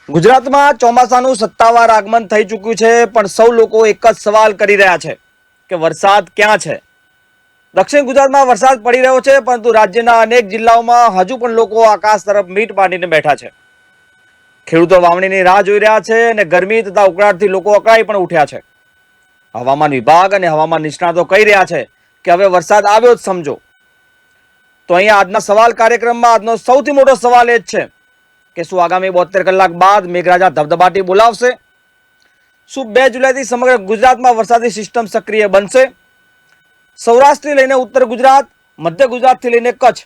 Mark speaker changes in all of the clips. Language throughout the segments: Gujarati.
Speaker 1: ગુજરાતમાં ચોમાસાનું સત્તાવાર આગમન થઈ ચૂક્યું છે, પણ સૌ લોકો એક જ સવાલ કરી રહ્યા છે કે વરસાદ ક્યાં છે. દક્ષિણ ગુજરાતમાં વરસાદ પડી રહ્યો છે, પરંતુ રાજ્યના અનેક જિલ્લાઓમાં હજુ પણ લોકો આકાશ તરફ મીટ માંડીને બેઠા છે. ખેડૂતો વાવણીની રાહ જોઈ રહ્યા છે અને ગરમી તથા ઉકળાટથી લોકો અકળાઈ પણ ઉઠ્યા છે. હવામાન વિભાગ અને હવામાન નિષ્ણાતો કહી રહ્યા છે કે હવે વરસાદ આવ્યો જ સમજો. તો અહીંયા આજના સવાલ કાર્યક્રમમાં આજનો સૌથી મોટો સવાલ એ જ છે કે શું આગામી 72 કલાક બાદ મેઘરાજા ધબધબાટી બોલાવશે? શું 2 જુલાઈથી સમગ્ર ગુજરાતમાં વરસાદી સિસ્ટમ સક્રિય બનશે? સૌરાષ્ટ્રથી લઈને ઉત્તર ગુજરાત, મધ્ય ગુજરાતથી લઈને કચ્છ,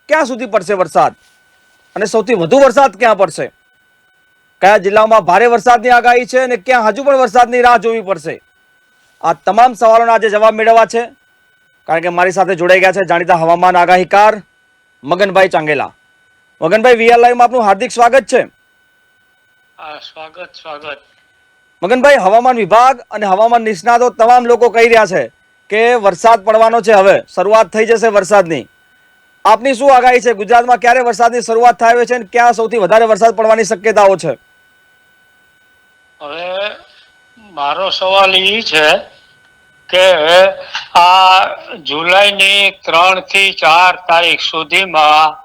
Speaker 1: ક્યાં સુધી પડશે વરસાદ? અને સૌથી વધુ વરસાદ ક્યાં પડશે? કયા જિલ્લાઓમાં ભારે વરસાદની આગાહી છે અને ક્યાં હજુ પણ વરસાદની રાહ જોવી પડશે? આ તમામ સવાલોના આજે જવાબ મેળવવા છે, કારણ કે મારી સાથે જોડાઈ ગયા છે જાણીતા હવામાન આગાહીકાર મગનભાઈ ચાંગેલા. મગનભાઈ, વીઆર લાઈવમાં આપનું હાર્દિક સ્વાગત છે.
Speaker 2: સ્વાગત.
Speaker 1: મગનભાઈ, હવામાન વિભાગ અને હવામાન નિષ્ણાતો તમામ લોકો કહી રહ્યા છે કે વરસાદ પડવાનો છે, હવે શરૂઆત થઈ જશે વરસાદની. આપની શું આગાહી છે? ગુજરાતમાં ક્યારે વરસાદની શરૂઆત થાય છે અને ક્યાં સૌથી વધારે વરસાદ પડવાની શક્યતાઓ છે?
Speaker 2: હવે મારો સવાલ એ છે કે આ જુલાઈની 3 થી 4 તારીખ સુધીમાં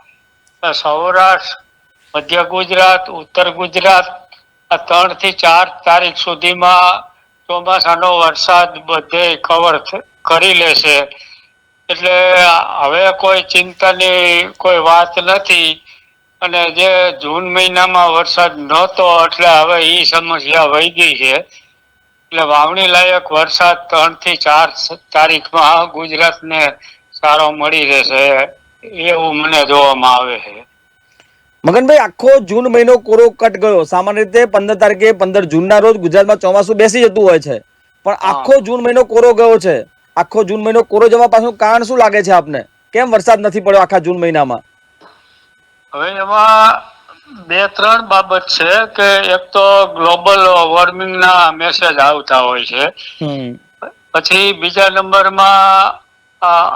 Speaker 2: સૌરાષ્ટ્ર, મધ્ય ગુજરાત, ઉત્તર ગુજરાત આ 3 થી 4 તારીખ સુધીમાં ચોમાસાનો વરસાદ બધે કવર કરી લેશે. એટલે હવે કોઈ ચિંતાની કોઈ વાત નથી. અને જે જૂન મહિનામાં વરસાદ નહોતો એટલે હવે એ સમસ્યા વહી ગઈ છે. એટલે વાવણી લાયક વરસાદ 3 થી 4 તારીખમાં ગુજરાતને સારો મળી રહેશે એવું મને જોવામાં આવે છે.
Speaker 1: મગનભાઈ, આખો જૂન મહિનો કોરો કટ ગયો. સામાન્ય રીતે 15 તારીખે 15 જૂનના રોજ ગુજરાતમાં ચોમાસું બેસી જતું હોય છે, પણ આખો જૂન મહિનો કોરો ગયો છે. આખો જૂન મહિનો કોરો જવા પાછું કારણ શું લાગે છે આપને? કેમ વરસાદ નથી પડ્યો આખા જૂન મહિનામાં?
Speaker 2: હવે એમાં 2-3 બાબત છે કે એક તો ગ્લોબલ વોર્મિંગના મેસેજ આવતા હોય છે. પછી બીજા નંબરમાં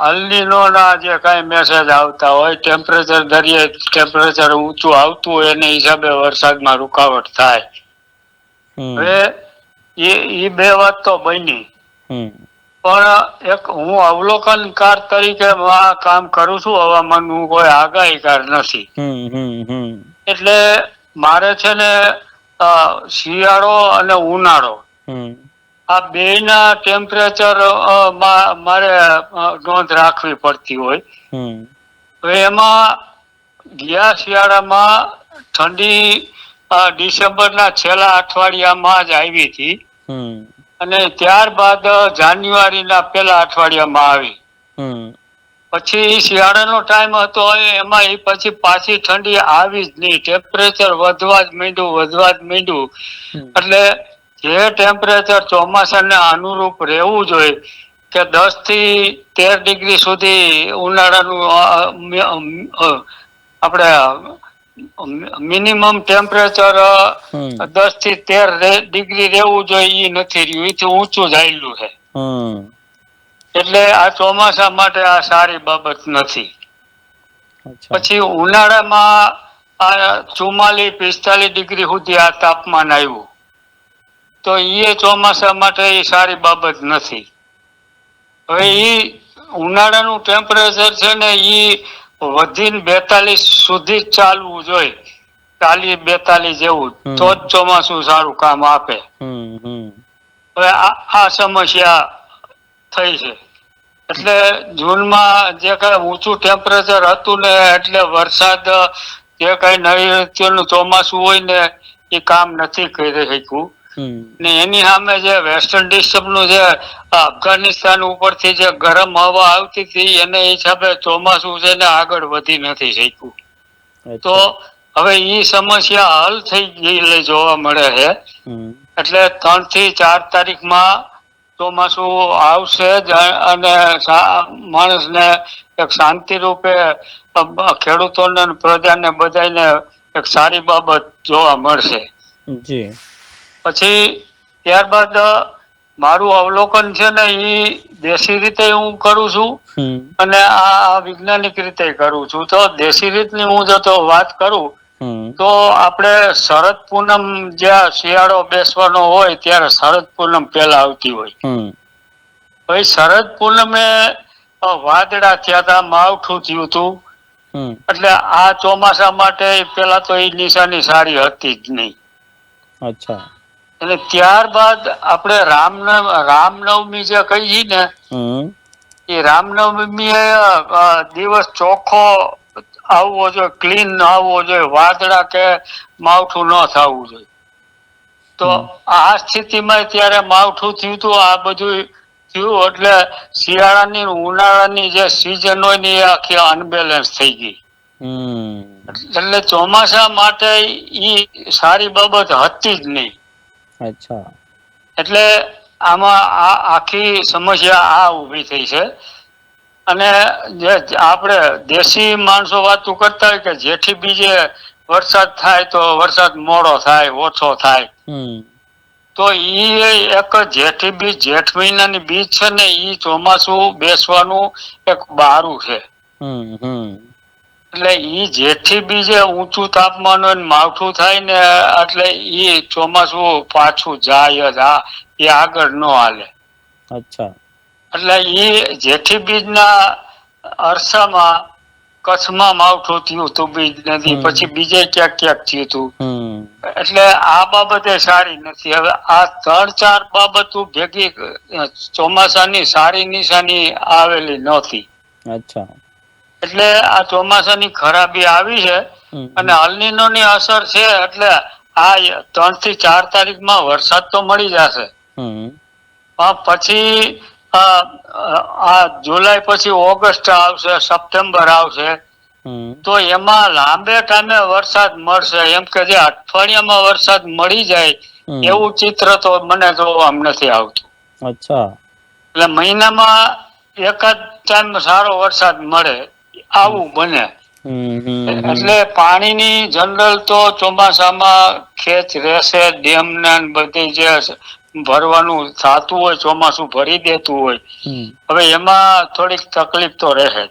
Speaker 2: અલ્નીનોના જે કાંઈ મેસેજ આવતા હોય, ટેમ્પરેચર દરિયે ટેમ્પરેચર ઊંચું આવતું હોય એને હિસાબે વરસાદમાં રૂકાવટ થાય. હવે એ બે વાત તો બની, પણ એક હું અવલોકનકાર તરીકે આ કામ કરું છું. હવામાનનું કોઈ આગાહીકાર નથી. એટલે મારે છે ને શિયાળો અને ઉનાળો આ બેયના ટેમ્પરેચર મારે નોંધ રાખવી પડતી હોય. તો એમાં ગયા શિયાળામાં ઠંડી ડિસેમ્બરના છેલ્લા અઠવાડિયામાં જ આવી હતી અને ત્યારબાદ જાન્યુઆરીના પહેલા અઠવાડિયામાં આવી. પછી શિયાળાનો ટાઈમ હતો એમાં એ પછી પાછી ઠંડી આવી જ નહીં. ટેમ્પરેચર વધવા જ માંડ્યું. એટલે જે ટેમ્પરેચર ચોમાસાને અનુરૂપ રહેવું જોઈએ કે 10 થી 13 ડિગ્રી સુધી ઉનાળાનું આપણે મિનિમમ ટેમ્પરેચર 10 થી 13 ડિગ્રી રહેવું જોઈએ, એ નથી રહ્યું. એથી ઊંચું જ આવેલું છે. એટલે આ ચોમાસા માટે આ સારી બાબત નથી. પછી ઉનાળામાં 44-45 ડિગ્રી સુધી આ તાપમાન આવ્યું, તો એ ચોમાસા માટે એ સારી બાબત નથી. હવે એ ઉનાળાનું ટેમ્પરેચર છે ને એ વધીને 42 સુધી જ ચાલવું જોઈએ, 40-42 જેવું, તો જ ચોમાસું સારું કામ આપે. હવે આ સમસ્યા થઈ છે. એટલે જૂનમાં જે કઈ ઊંચું ટેમ્પરેચર હતું ને એટલે વરસાદ જે કઈ નૈઋત્યનું ચોમાસું હોય ને એ કામ નથી કરી શક્યું. ને એની સામે જે વેસ્ટર્ન ડિસ્ટર્બનું જે અફઘાનિસ્તાન ઉપરથી જે ગરમ હવા આવતી હતી એને હિસાબે ચોમાસું છે ને આગળ વધી નથી શક્યું. તો હવે એ સમસ્યા હલ થઈ ગયેલી જોવા મળે છે. એટલે 3 થી 4 તારીખમાં ચોમાસું આવશે જ અને માણસને એક શાંતિ રૂપે ખેડૂતોને પ્રજાને બધાને એક સારી બાબત જોવા મળશે. પછી ત્યારબાદ મારું અવલોકન છે ને એ દેશી રીતે હું કરું છું અને આ વૈજ્ઞાનિક રીતે કરું છું. તો દેશી રીતની હું જો વાત કરું તો આપણે શરદ પૂનમ જ્યાં શિયાળો બેસવાનો હોય ત્યારે શરદ પૂનમ પેલા આવતી હોય. પછી શરદ પૂનમે વાદળા થયા હતા, માવઠું થયું હતું. એટલે આ ચોમાસા માટે પેલા તો એ નિશાની સારી હતી જ નહીં.
Speaker 1: અચ્છા.
Speaker 2: અને ત્યારબાદ આપણે રામનવમી જે કહીએ ને, એ રામનવમી દિવસ ચોખ્ખો આવવો જોઈએ, ક્લીન આવવો જોઈએ, વાદળા કે માવઠું ન થવું જોઈએ. તો આ સ્થિતિમાં ત્યારે માવઠું થયું હતું, આ બધું થયું એટલે શિયાળાની ઉનાળાની જે સિઝન હોય ને એ આખી અનબેલેન્સ થઈ ગઈ. એટલે ચોમાસા માટે ઈ સારી બાબત હતી જ નહીં.
Speaker 1: અચ્છા.
Speaker 2: એટલે આમાં આખી સમસ્યા આ ઊભી થઈ છે. અને જે આપણે દેશી માણસો વાતું કરતા હોય કે જેઠી બીજે વરસાદ થાય તો વરસાદ મોડો થાય, ઓછો થાય. તો ઈ એક જેઠ મહિનાની બીજ છે ને, ઈ ચોમાસું બેસવાનું એક બારું છે. એટલે ઈ જેઠી બીજે ઊંચું તાપમાન હોય ને માવઠું થાય ને, એટલે ઈ ચોમાસું પાછું જાય જ, એ આગળ ન હાલે.
Speaker 1: અચ્છા.
Speaker 2: એટલે ઈ જેઠી બીજના અરસામાં કચ્છમાં માવઠું થયું હતું, બીજ નદી, પછી બીજે ક્યાંક ક્યાંક થયું હતું. એટલે આ બાબતે સારી નથી. હવે આ 3-4 બાબતો ભેગી ચોમાસાની સારી નિશાની આવેલી નહોતી.
Speaker 1: અચ્છા.
Speaker 2: એટલે આ ચોમાસાની ખરાબી આવી છે. અને અલનીનો ની અસર છે. એટલે આ 3 થી 4 તારીખમાં વરસાદ તો મળી જશે. પછી આ જુલાઈ પછી ઓગસ્ટ આવશે, સપ્ટેમ્બર આવશે. તો એમાં લાંબે ટાઈમે વરસાદ મળશે. એમ કે જે અઠવાડિયામાં વરસાદ મળી જાય એવું ચિત્ર તો મને જોવા નથી આવતું.
Speaker 1: અચ્છા.
Speaker 2: એટલે મહિનામાં એકાદ ટાઈમ સારો વરસાદ મળે આવું બને. એટલે પાણીની જનરલ તો ચોમાસામાં ખેંચ રહેશે. ડેમ ને બધી જે ભરવાનું થતું હોય, ચોમાસું ભરી દેતું હોય. હવે એમાં થોડીક તકલીફ તો રહે.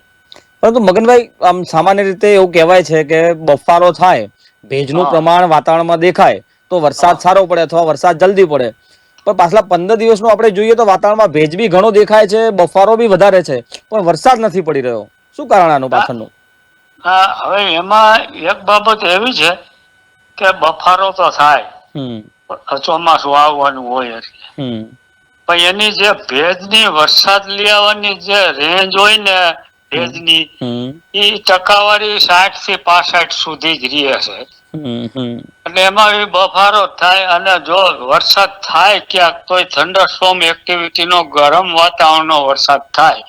Speaker 1: પરંતુ મગનભાઈ, આમ સામાન્ય રીતે એવું કહેવાય છે કે બફારો થાય, ભેજનું પ્રમાણ વાતાવરણમાં દેખાય તો વરસાદ સારો પડે અથવા વરસાદ જલ્દી પડે. પણ પાછલા 15 દિવસનું આપણે જોઈએ તો વાતાવરણમાં ભેજ બી ઘણો દેખાય છે, બફારો બી વધારે છે, પણ વરસાદ નથી પડી રહ્યો. શું કારણ આનું પાછળનું?
Speaker 2: હવે એમાં એક બાબત એવી છે કે બફારો તો થાય, ચોમાસું આવવાનું હોય એટલે. પણ એની જે ભેજની વરસાદ લેવાની જે રેન્જ હોય ને ભેજની, એ ટકાવારી 60 થી 65 સુધી જ રહે છે. એટલે એમાં બફારો થાય. અને જો વરસાદ થાય ક્યાંક તો થંડરસ્ટોર્મ એક્ટિવિટીનો ગરમ વાતાવરણનો વરસાદ થાય.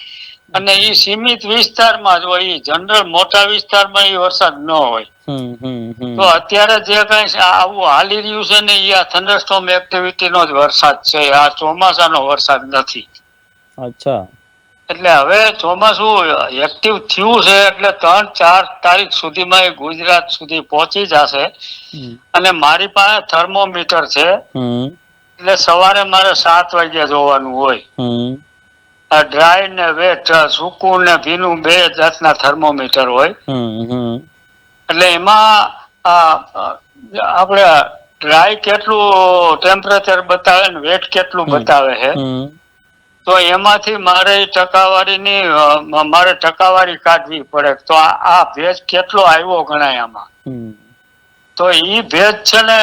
Speaker 2: અને એ સીમિત વિસ્તારમાં જ હોય. જનરલ મોટા વિસ્તારમાં એ વરસાદ ન હોય. તો અત્યારે જે કઈ આવું હાલી રહ્યું છે ને, એ આ થંડરસ્ટોર્મ એક્ટિવિટીનો જ વરસાદ છે. આ ચોમાસાનો વરસાદ નથી.
Speaker 1: અચ્છા.
Speaker 2: એટલે હવે ચોમાસું એક્ટિવ થયું છે એટલે 3-4 તારીખ સુધીમાં એ ગુજરાત સુધી પહોંચી જશે. અને મારી પાસે થર્મોમીટર છે. એટલે સવારે મારે 7 વાગ્યા જોવાનું હોય. ડ્રાય ને વેટ, સૂકું ને ભીનું, 2 જાતના થર્મોમીટર હોય. એટલે એમાં આપણે ડ્રાય કેટલું ટેમ્પરેચર બતાવે ને વેટ કેટલું બતાવે છે. તો એમાંથી મારે ટકાવારી કાઢવી પડે. તો આ ભેજ કેટલો આવ્યો ગણાય આમાં. તો ઈ ભેજ છે ને,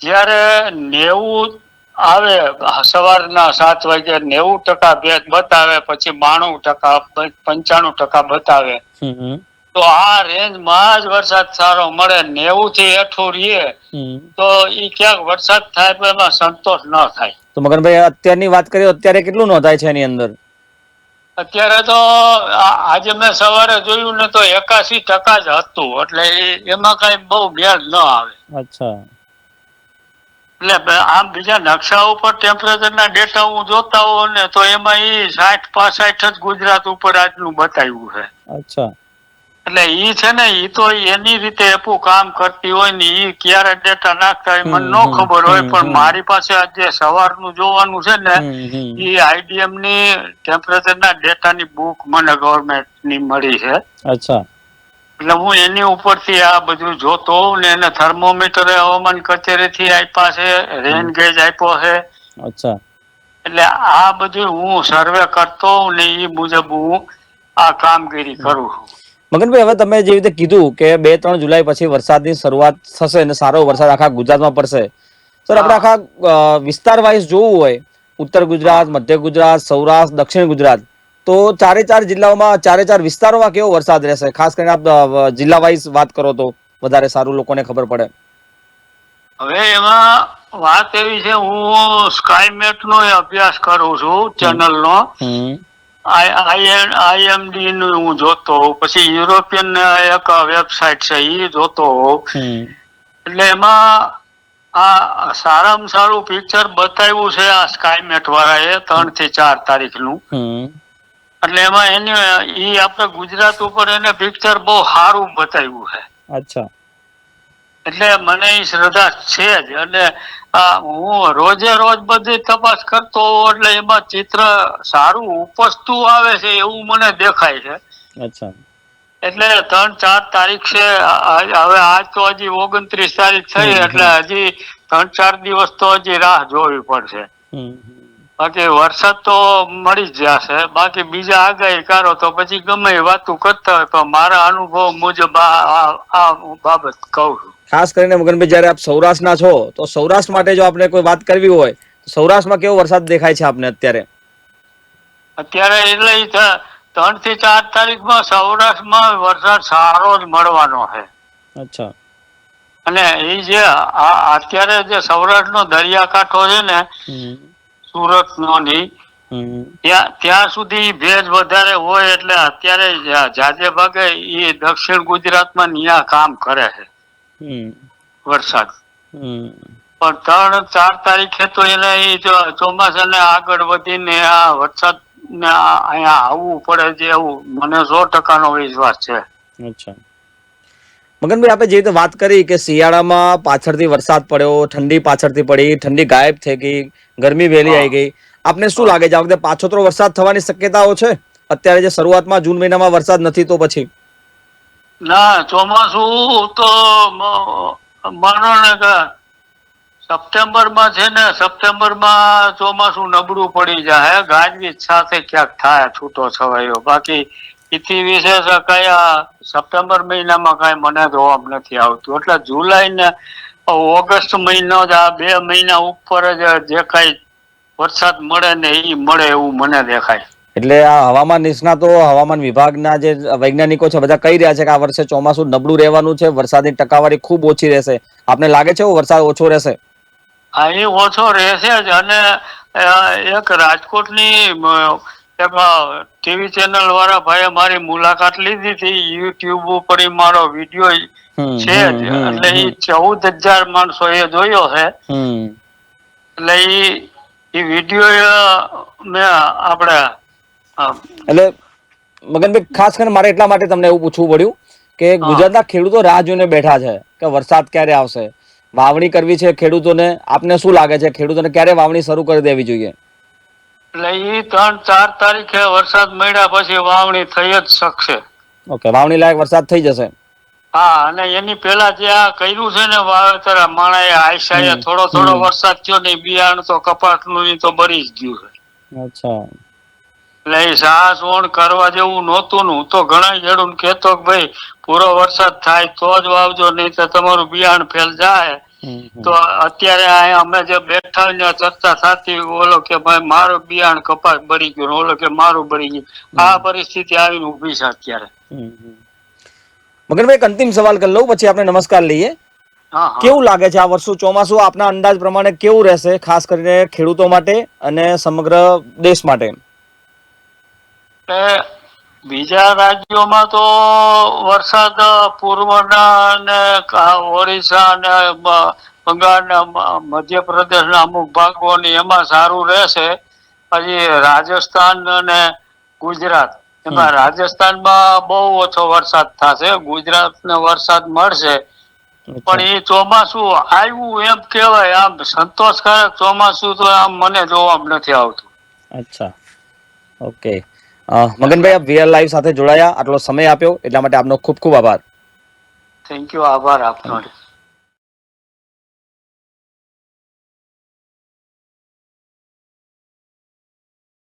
Speaker 2: જયારે 90 આવે, સવારના 7 વાગે 90% ભેજ બતાવે, પછી 92%, 95% બતાવે. તો આ રેન્જમાં જ વરસાદ સારો મળે. 90 થી હેઠું રહીએ તો ઈ ક્યાંક વરસાદ થાય પણ એમાં સંતોષ ન થાય.
Speaker 1: તો મગનભાઈ, અત્યારની વાત કરીએ, અત્યારે કેટલું નોંધાય છે એની અંદર?
Speaker 2: અત્યારે તો આજે મેં સવારે જોયું ને તો 81% જ હતું. એટલે એમાં કઈ બહુ મેળ ન આવે.
Speaker 1: અચ્છા.
Speaker 2: એટલે આમ બીજા નકશા ઉપર ટેમ્પરેચરના ડેટા હું જોતા હોઉં ને તો એમાં એ 60-65 જ ગુજરાત ઉપર આજનું બતાવ્યું છે.
Speaker 1: અચ્છા.
Speaker 2: એટલે ઈ છે ને, ઈ તો એની રીતે એપું કામ કરતી હોય ને, ઈ ક્યારે ડેટા નાખતા હોય મને ન ખબર હોય. પણ મારી પાસે આજે સવારનું જોવાનું છે ને, ઈ IDM ની ટેમ્પરેચરના ડેટાની બુક મને ગવર્મેન્ટ ની મળી છે.
Speaker 1: અચ્છા.
Speaker 2: એટલે હું એની ઉપરથી આ બધું જોતો હોઉં ને એને થર્મોમીટર હવામાન કચેરીથી આપ્યા છે, રેન ગેજ આપ્યો છે.
Speaker 1: અચ્છા.
Speaker 2: એટલે આ બધું હું સર્વે કરતો હોઉં ને એ મુજબ હું આ કામગીરી કરું છું.
Speaker 1: મગનભાઈ, હવે તમે જે રીતે કીધું કે 2-3 જુલાઈ પછી વરસાદની શરૂઆત થશે અને સારો વરસાદ આખા ગુજરાતમાં પડશે. સર, આપણે આખા વિસ્તાર વાઇઝ જોવું હોય, ઉત્તર ગુજરાત, મધ્ય ગુજરાત, સૌરાષ્ટ્ર, દક્ષિણ ગુજરાત, તો 4 જિલ્લાઓમાં 4 વિસ્તારોમાં કેવો વરસાદ રહેશે? ખાસ કરીને આપ જિલ્લા વાઇઝ વાત કરો તો વધારે સારું, લોકોને ખબર પડે.
Speaker 2: હવે એમાં વાત એવી છે, હું સ્કાયમેટ નો અભ્યાસ કરું છું, ચેનલ નો. આઈએમડી નું હું જોતો હોઉં, પછી યુરોપિયન એક વેબસાઇટ છે એ જોતો હોઉં. એટલે એમાં આ સારામાં સારું પિક્ચર બતાવ્યું છે આ સ્કાયમેટ વાળાએ 3 થી 4 તારીખનું. એટલે એમાં એને આપણે ગુજરાત ઉપર એને પિક્ચર બહુ સારું બતાવ્યું છે.
Speaker 1: અચ્છા.
Speaker 2: એટલે મને એ શ્રદ્ધા છે જ. અને હું રોજે રોજ બધી તપાસ કરતો હોઉં એટલે એમાં ચિત્ર સારું ઉપસતું આવે છે એવું મને દેખાય છે.
Speaker 1: અચ્છા.
Speaker 2: એટલે 3-4 તારીખ છે. હવે આજ તો હજી 29 તારીખ થઈ, એટલે હજી 3-4 દિવસ તો હજી રાહ જોવી પડશે. બાકી વરસાદ તો મળી જ જશે. બાકી બીજા આગાહી કરો તો પછી ગમે એ વાતું કરતા હોય, પણ મારા અનુભવ મુજબ આ બાબત કહું છું.
Speaker 1: ખાસ કરીને મગનભાઈ, જયારે આપ સૌરાષ્ટ્રના છો, તો સૌરાષ્ટ્ર માટે જો આપણે કોઈ વાત કરવી હોય, સૌરાષ્ટ્રમાં કેવો વરસાદ દેખાય છે આપને અત્યારે?
Speaker 2: અત્યારે એટલે 3 થી 4 તારીખમાં સૌરાષ્ટ્રમાં વરસાદ સારો જ મળવાનો છે.
Speaker 1: અચ્છા.
Speaker 2: અને એ જે અત્યારે જે સૌરાષ્ટ્રનો દરિયાકાંઠો છે ને, સુરત નો ની, ત્યાં સુધી ભેજ વધારે હોય, એટલે અત્યારે જાજે ભાગે એ દક્ષિણ ગુજરાતમાં ન્યા કામ કરે છે વરસાદ. પણ 3-4 તારીખે તો એને ચોમાસાને આગળ વધીને આ વરસાદ ને અહીંયા આવવું પડે છે એવું મને 100% વિશ્વાસ છે.
Speaker 1: અચ્છા. મગનભાઈ, આપણે જે રીતે વાત કરી કે શિયાળામાં પાછળથી વરસાદ પડ્યો, ઠંડી પાછળથી પડી, ઠંડી ગાયબ થઈ ગઈ, ગરમી વહેલી આવી ગઈ, આપને શું લાગે છે આ વખતે પાછોતરો વરસાદ થવાની શક્યતાઓ છે? અત્યારે જે શરૂઆતમાં જૂન મહિનામાં વરસાદ નથી તો પછી?
Speaker 2: ના, ચોમાસું તો માનો ને કે સપ્ટેમ્બરમાં છે ને, સપ્ટેમ્બરમાં ચોમાસું નબળું પડી જાય, ગાજવીજ સાથે ક્યાંક થાય છૂટો છવાયો. બાકી એથી વિશેષ કયા સપ્ટેમ્બર મહિનામાં કઈ મને જોવા નથી આવતું. એટલે જુલાઈ ને ઓગસ્ટ મહિનો જ આ 2 મહિના ઉપર જ જે કઈ વરસાદ મળે ને એ મળે એવું મને દેખાય.
Speaker 1: એટલે આ હવામાન નિષ્ણાતો, હવામાન વિભાગના જે વૈજ્ઞાનિકો છે, બધા કહી રહ્યા છે કે આ વર્ષે ચોમાસું નબળું રહેવાનું છે, વરસાદની ટકાવારી ખૂબ ઓછી રહેશે. આપને લાગે છે વરસાદ ઓછો રહેશે?
Speaker 2: હા, એ ઓછો રહેશે જ. અને એક રાજકોટની ટીવી ચેનલ વાળા ભાઈએ મારી મુલાકાત લીધી હતી. યુટ્યુબ ઉપર મારો વિડીયો છે જ. એટલે એ 14,000 માણસો એ જોયો છે. એટલે એ વિડીયો મેં આપણે
Speaker 1: એટલે મગનભાઈ, ખાસ કરીને મારે એટલા માટે તમને એવું પૂછવું પડ્યું કે ગુજરાતના ખેડૂતો રાહ જોઈને બેઠા છે કે વરસાદ ક્યારે આવશે, વાવણી કરવી છે ખેડૂતોને. આપને શું લાગે છે ખેડૂતોને ક્યારે વાવણી શરૂ કરી દેવી જોઈએ?
Speaker 2: એટલે એ 3-4 તારીખે વરસાદ મળ્યા પછી વાવણી થઈ જ શકશે.
Speaker 1: ઓકે, વાવણી લાયક વરસાદ થઈ જશે.
Speaker 2: હા, અને એની પેલા જે આ કર્યું છે ને વાવેતર, માણાએ આયશાએ થોડો વરસાદ થયો ને, બિયારણ તો કપાસનું તો બળી જ ગયું છે.
Speaker 1: અચ્છા.
Speaker 2: એટલે એ સાહસવણ કરવા જેવું નહોતું. હું તો ઘણા ખેડૂત કહેતો કે ભાઈ પૂરો વરસાદ થાય તો જ વાવજો, નહીં તો તમારું બિયારણ ફેલ જાય. તો અત્યારે અમે જે બેઠા ચર્ચા થતી, ઓલો કે ભાઈ મારું બિયારણ કપાસ બળી ગયું, ઓલો કે મારું બળી ગયું. આ પરિસ્થિતિ આવીને ઉભી છે અત્યારે.
Speaker 1: મગનભાઈ, એક અંતિમ સવાલ કરી લઉં પછી આપણે નમસ્કાર લઈએ. કેવું લાગે છે આ વર્ષનું ચોમાસું આપના અંદાજ પ્રમાણે કેવું રહેશે, ખાસ કરીને ખેડૂતો માટે અને સમગ્ર દેશ માટે?
Speaker 2: બીજા રાજ્યોમાં તો વરસાદ પૂર્વના અને ઓરિસ્સા અને બંગાળના મધ્યપ્રદેશના અમુક ભાગોની એમાં સારું રહેશે. પછી રાજસ્થાન અને ગુજરાત, એમાં રાજસ્થાનમાં બહુ ઓછો વરસાદ થશે. ગુજરાતને વરસાદ મળશે. પણ એ ચોમાસું આવ્યું એમ કેવાય, આમ સંતોષકારક ચોમાસું તો આમ મને જોવા નથી આવતું.
Speaker 1: અચ્છા, ઓકે. મગનભાઈ, આપ વીઆર લાઈવ સાથે જોડાયા, આટલો સમય આપ્યો એટલા માટે આપનો ખૂબ ખૂબ આભાર.
Speaker 2: થેન્ક યુ, આભાર આપનો.